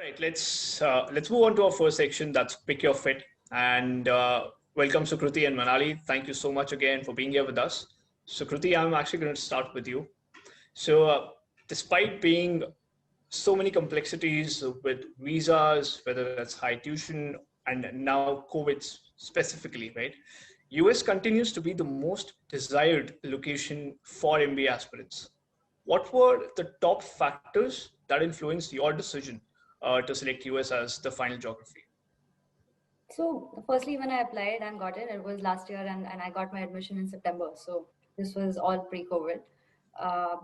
Right, let's move on to our first section. That's pick your fit. And welcome Sukruti and Manali. Thank you so much again for being here with us. Sukruti, I'm actually going to start with you. So, despite being so many complexities with visas, whether that's high tuition and now COVID specifically, right? US continues to be the most desired location for MBA aspirants. What were the top factors that influenced your decision to select US as the final geography? So firstly, when I applied and got it, it was last year and I got my admission in September. So this was all pre-COVID.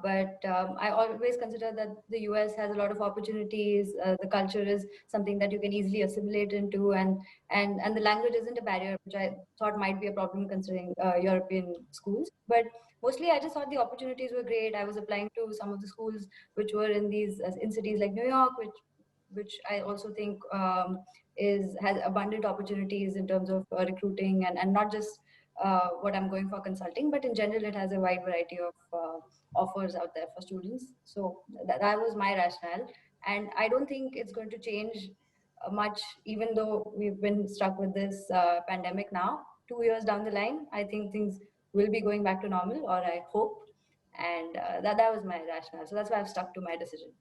But I always consider that the US has a lot of opportunities. The culture is something that you can easily assimilate into, and the language isn't a barrier, which I thought might be a problem considering European schools. But mostly, I just thought the opportunities were great. I was applying to some of the schools which were in these in cities like New York, which I also think has abundant opportunities in terms of recruiting and not just what I'm going for consulting, but in general, it has a wide variety of offers out there for students. So that was my rationale. And I don't think it's going to change much, even though we've been stuck with this pandemic now. 2 years down the line, I think things will be going back to normal, or I hope. And that was my rationale. So that's why I've stuck to my decision.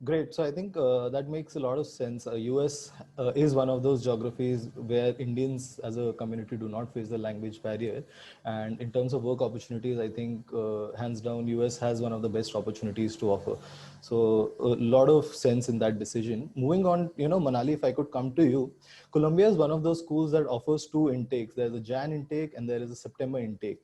Great. So I think that makes a lot of sense. US is one of those geographies where Indians as a community do not face the language barrier. And in terms of work opportunities, I think hands down, US has one of the best opportunities to offer. So a lot of sense in that decision. Moving on, Manali, if I could come to you, Columbia is one of those schools that offers two intakes. There's a Jan intake and there is a September intake.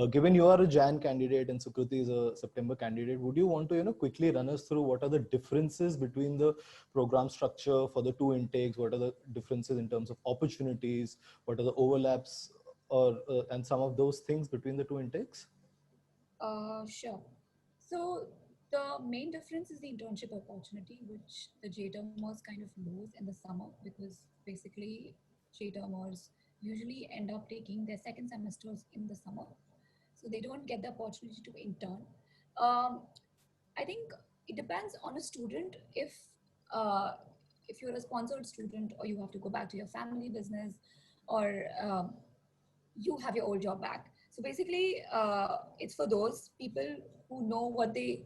Given you are a Jan candidate and Sukruti is a September candidate, would you want to quickly run us through what are the differences between the program structure for the two intakes? What are the differences in terms of opportunities? What are the overlaps and some of those things between the two intakes? Sure. So the main difference is the internship opportunity, which the J-termers kind of lose in the summer, because basically J-termers usually end up taking their second semesters in the summer. So they don't get the opportunity to intern. I think it depends on a student. If you're a sponsored student, or you have to go back to your family business, or you have your old job back. So basically, it's for those people who know what they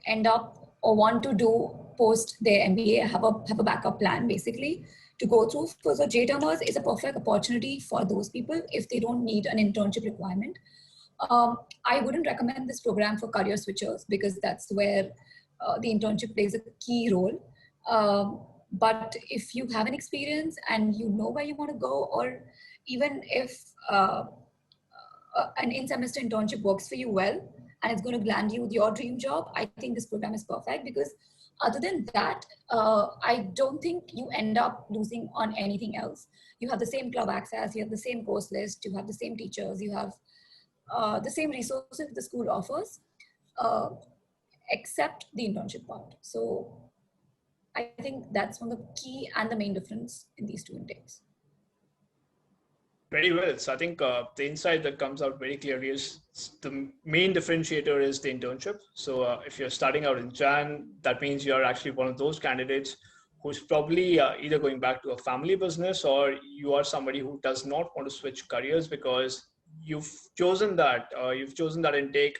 end up or want to do post their MBA, have a backup plan basically to go through. So J-termers is a perfect opportunity for those people if they don't need an internship requirement. I wouldn't recommend this program for career switchers, because that's where the internship plays a key role. But if you have an experience and you know where you want to go, or even if an in-semester internship works for you well and it's going to land you with your dream job, I think this program is perfect, because other than that, I don't think you end up losing on anything else. You have the same club access, you have the same course list, you have the same teachers, you have the same resources the school offers, except the internship part. So I think that's one of the key and the main difference in these two intakes. Very well. So I think the insight that comes out very clearly is the main differentiator is the internship. So if you're starting out in Jan, that means you're actually one of those candidates who's probably either going back to a family business, or you are somebody who does not want to switch careers because you've chosen that intake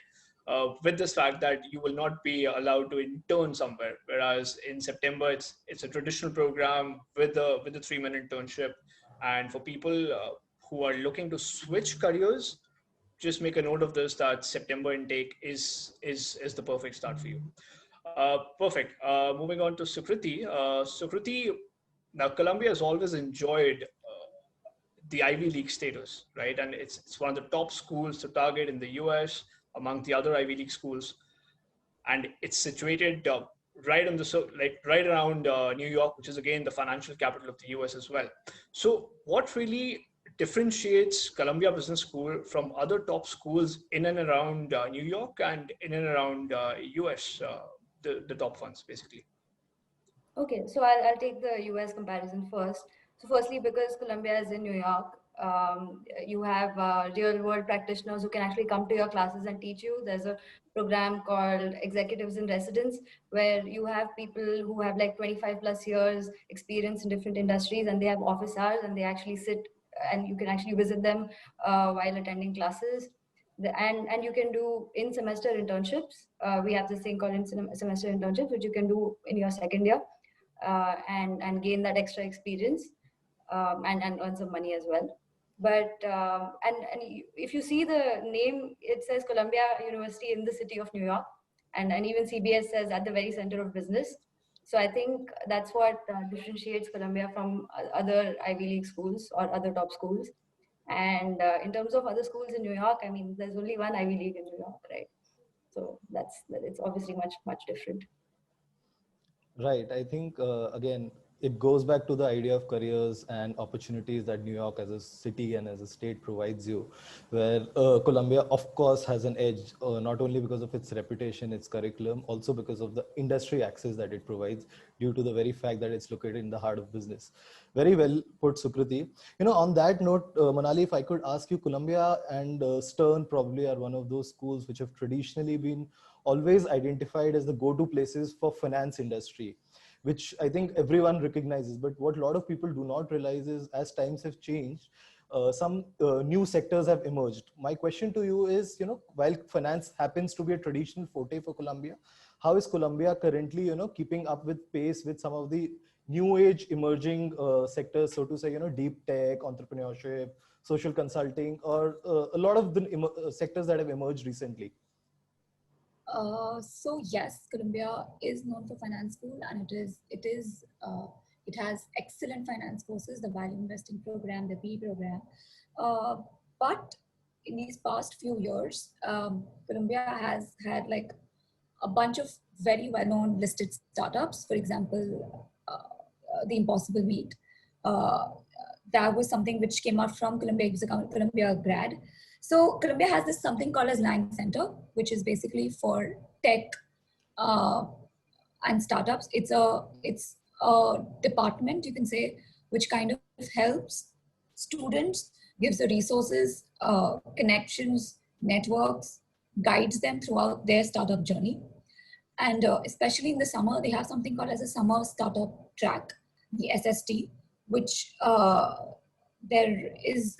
with this fact that you will not be allowed to intern somewhere. Whereas in September, it's a traditional program with a 3-month internship, and for people who are looking to switch careers, just make a note of this, that September intake is the perfect start for you. Perfect. Moving on to Sukruti. Sukruti, now Columbia has always enjoyed the Ivy League status, right? And it's one of the top schools to target in the US among the other Ivy League schools. And it's situated right around New York, which is again the financial capital of the US as well. So what really differentiates Columbia Business School from other top schools in and around New York and in and around US, the top ones basically? Okay, so I'll take the US comparison first. So firstly, because Columbia is in New York, You have real world practitioners who can actually come to your classes and teach you. There's a program called Executives in Residence, where you have people who have like 25 plus years experience in different industries, and they have office hours, and they actually sit and you can actually visit them while attending classes. And you can do in semester internships. We have this thing called in semester internships, which you can do in your second year, and gain that extra experience, and earn some money as well. But if you see the name, it says Columbia University in the city of New York, and even CBS says at the very center of business. So I think that's what differentiates Columbia from other Ivy League schools or other top schools. And in terms of other schools in New York, I mean, there's only one Ivy League in New York, right? So it's obviously much different. Right. I think, again, it goes back to the idea of careers and opportunities that New York as a city and as a state provides you, where Columbia, of course, has an edge, not only because of its reputation, its curriculum, also because of the industry access that it provides due to the very fact that it's located in the heart of business. Very well put, Sukriti. On that note, Manali, if I could ask you, Columbia and Stern probably are one of those schools which have traditionally been always identified as the go-to places for finance industry, which I think everyone recognizes. But what a lot of people do not realize is, as times have changed, some new sectors have emerged. My question to you is, while finance happens to be a traditional forte for Columbia, how is Columbia currently, keeping up with pace with some of the new age emerging sectors, so to say, deep tech, entrepreneurship, social consulting, or a lot of the sectors that have emerged recently? So yes, Columbia is known for finance school, and it has excellent finance courses, the value investing program, the B program. Uh, but in these past few years, Columbia has had like a bunch of very well-known listed startups. For example, the Impossible Meat. Uh, that was something which came out from Columbia. It was a Columbia grad. So Columbia has this something called as Lang Center, which is basically for tech uh, and startups. It's a department, you can say, which kind of helps students, gives the resources, connections, networks, guides them throughout their startup journey. And especially in the summer, they have something called as a summer startup track, the SST, which there is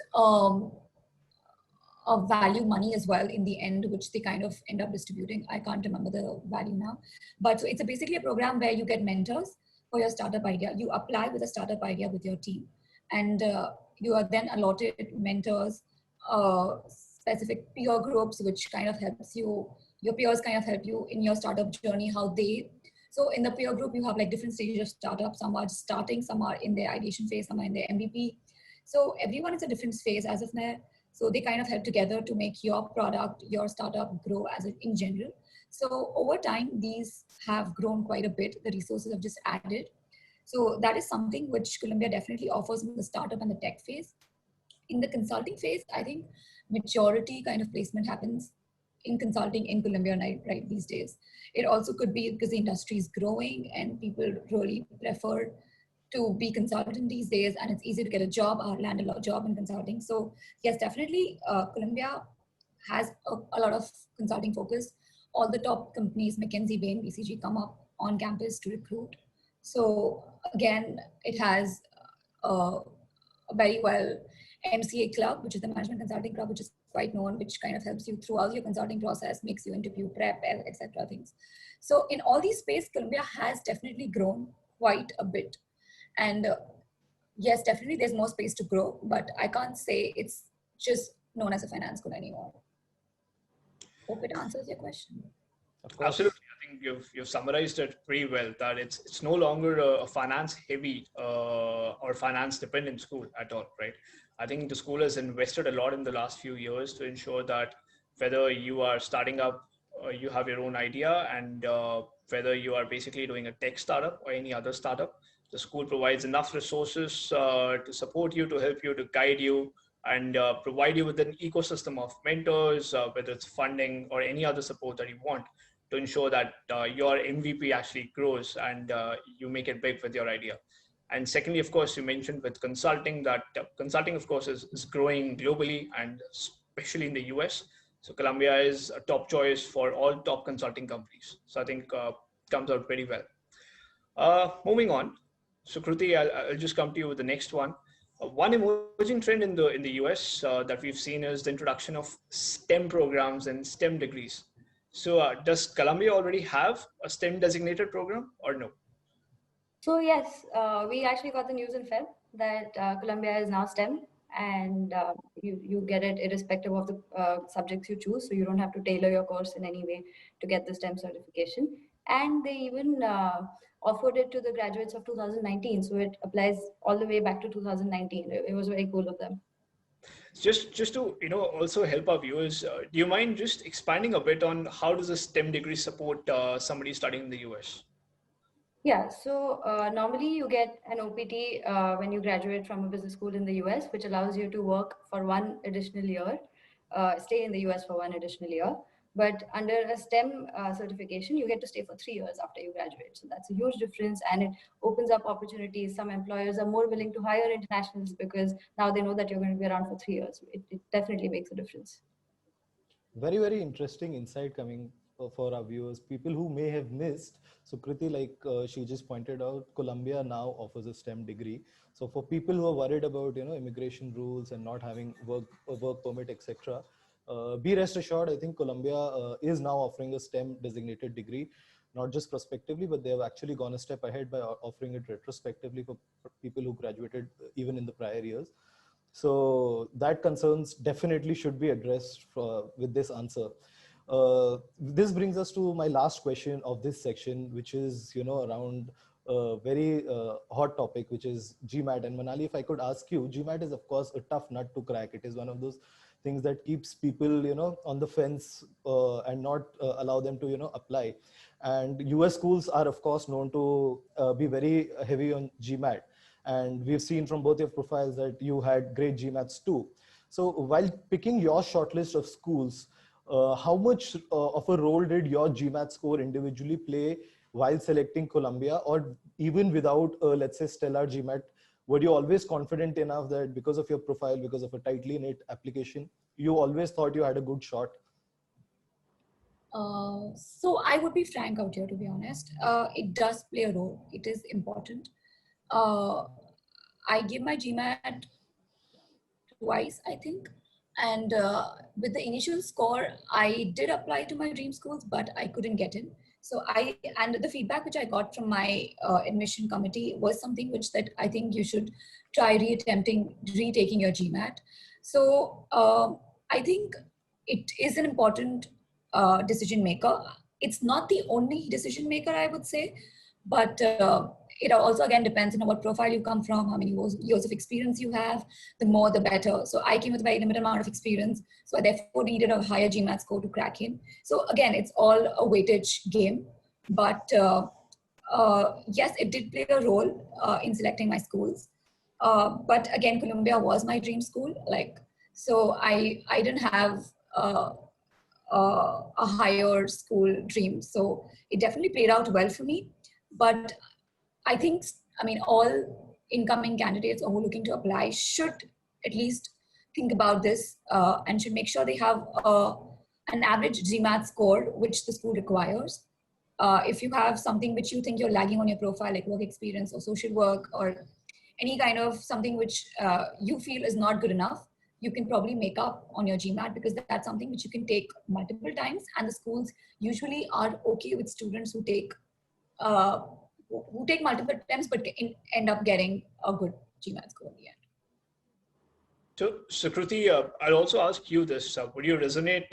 of value money as well in the end, which they kind of end up distributing. I can't remember the value now. But so it's basically a program where you get mentors for your startup idea. You apply with a startup idea with your team, and you are then allotted mentors, specific peer groups, which kind of helps you. Your peers kind of help you in your startup journey, how they. So in the peer group, you have like different stages of startup. Some are starting, some are in their ideation phase, some are in their MVP. So everyone is a different phase as of now. So they kind of help together to make your product, your startup grow in general. So over time, these have grown quite a bit. The resources have just added. So that is something which Columbia definitely offers in the startup and the tech phase. In the consulting phase, I think majority kind of placement happens in consulting in Columbia right these days. It also could be because the industry is growing and people really prefer to be consultant these days, and it's easy to get a job or land a job in consulting. So yes, definitely Columbia has a lot of consulting focus. All the top companies, McKinsey, Bain, BCG, come up on campus to recruit. So again, it has a very well MCA club, which is the Management Consulting Club, which is quite known, which kind of helps you throughout your consulting process, makes you interview prep, etc. things. So in all these space, Columbia has definitely grown quite a bit. And yes, definitely there's more space to grow, but I can't say it's just known as a finance school anymore. Hope it answers your question. Absolutely, I think you've summarized it pretty well. That it's no longer a finance heavy or finance dependent school at all, right? I think the school has invested a lot in the last few years to ensure that whether you are starting up, you have your own idea, and whether you are basically doing a tech startup or any other startup, the school provides enough resources to support you, to help you, to guide you, and provide you with an ecosystem of mentors, whether it's funding or any other support that you want, to ensure that your MVP actually grows and you make it big with your idea. And secondly, of course, you mentioned with consulting that consulting, of course, is growing globally and especially in the US. So Columbia is a top choice for all top consulting companies. So I think comes out very well. Moving on, so Kruti, I'll just come to you with the next one. One emerging trend in the US that we've seen is the introduction of STEM programs and STEM degrees. So does Columbia already have a STEM designated program or no? So yes, we actually got the news in Feb that Columbia is now STEM, and you get it irrespective of the subjects you choose. So you don't have to tailor your course in any way to get the STEM certification. And they even offered it to the graduates of 2019, so it applies all the way back to 2019. It was very cool of them. Just to also help our viewers, do you mind just expanding a bit on how does a STEM degree support somebody studying in the US? Yeah, so normally you get an OPT when you graduate from a business school in the US, which allows you to work for one additional year, stay in the US for one additional year. But under a STEM certification, you get to stay for 3 years after you graduate. So that's a huge difference, and it opens up opportunities. Some employers are more willing to hire internationals because now they know that you're going to be around for 3 years. It definitely makes a difference. Very, very interesting insight coming for our viewers, people who may have missed. So Kriti, like she just pointed out, Columbia now offers a STEM degree. So for people who are worried about immigration rules and not having work permit, etc., be rest assured. I think Columbia is now offering a STEM designated degree, not just prospectively, but they have actually gone a step ahead by offering it retrospectively for people who graduated even in the prior years. So that concerns definitely should be addressed with this answer. This brings us to my last question of this section, which is around a very hot topic, which is GMAT. And Manali, if I could ask you, GMAT is of course a tough nut to crack. It is one of those things that keeps people on the fence and not allow them to apply. And US schools are of course known to be very heavy on GMAT. And we've seen from both your profiles that you had great GMATs too. So while picking your shortlist of schools, how much of a role did your GMAT score individually play while selecting Columbia, or even without, let's say, stellar GMAT? Were you always confident enough that because of your profile, because of a tightly knit application, you always thought you had a good shot? So I would be frank out here, to be honest. It does play a role. It is important. I gave my GMAT twice, I think. And with the initial score, I did apply to my dream schools, but I couldn't get in. So and the feedback which I got from my admission committee was something which that I think you should try retaking your GMAT. So I think it is an important decision maker. It's not the only decision maker, I would say, but it also again depends on what profile you come from, how many years of experience you have. The more the better. So I came with a very limited amount of experience, so I therefore needed a higher GMAT score to crack in. So again, it's all a weightage game, but yes, it did play a role in selecting my schools. But again, Columbia was my dream school. So I didn't have a higher school dream. So it definitely played out well for me. But I think, all incoming candidates who are looking to apply should at least think about this and should make sure they have an average GMAT score, which the school requires. If you have something which you think you're lagging on your profile, like work experience or social work or any kind of something which you feel is not good enough, you can probably make up on your GMAT, because that's something which you can take multiple times. And the schools usually are okay with students who take multiple attempts but end up getting a good GMAT score in the end. So Kruti, I'll also ask you this. Would you resonate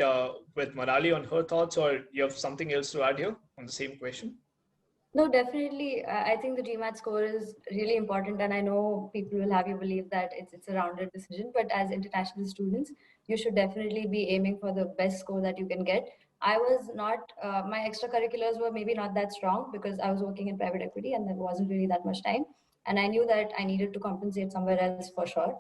with Manali on her thoughts, or you have something else to add here on the same question? No, definitely. I think the GMAT score is really important, and I know people will have you believe that it's a rounded decision. But as international students, you should definitely be aiming for the best score that you can get. I was not. My extracurriculars were maybe not that strong because I was working in private equity, and there wasn't really that much time. And I knew that I needed to compensate somewhere else for sure.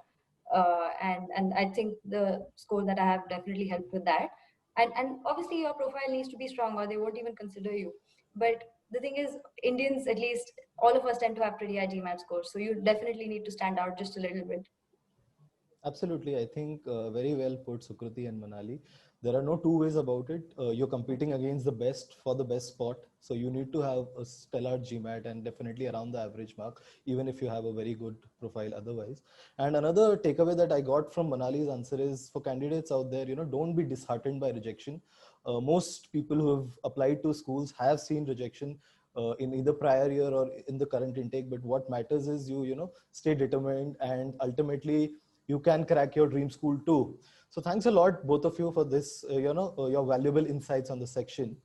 And I think the score that I have definitely helped with that. And obviously, your profile needs to be strong, or they won't even consider you. But the thing is, Indians, at least all of us, tend to have pretty high GMAT scores. So you definitely need to stand out just a little bit. Absolutely. I think very well put, Sukriti and Manali. There are no two ways about it. You're competing against the best for the best spot. So you need to have a stellar GMAT and definitely around the average mark, even if you have a very good profile otherwise. And another takeaway that I got from Manali's answer is for candidates out there, don't be disheartened by rejection. Most people who have applied to schools have seen rejection in either prior year or in the current intake. But what matters is you stay determined, and ultimately you can crack your dream school too. So thanks a lot, both of you, for this, your valuable insights on the section.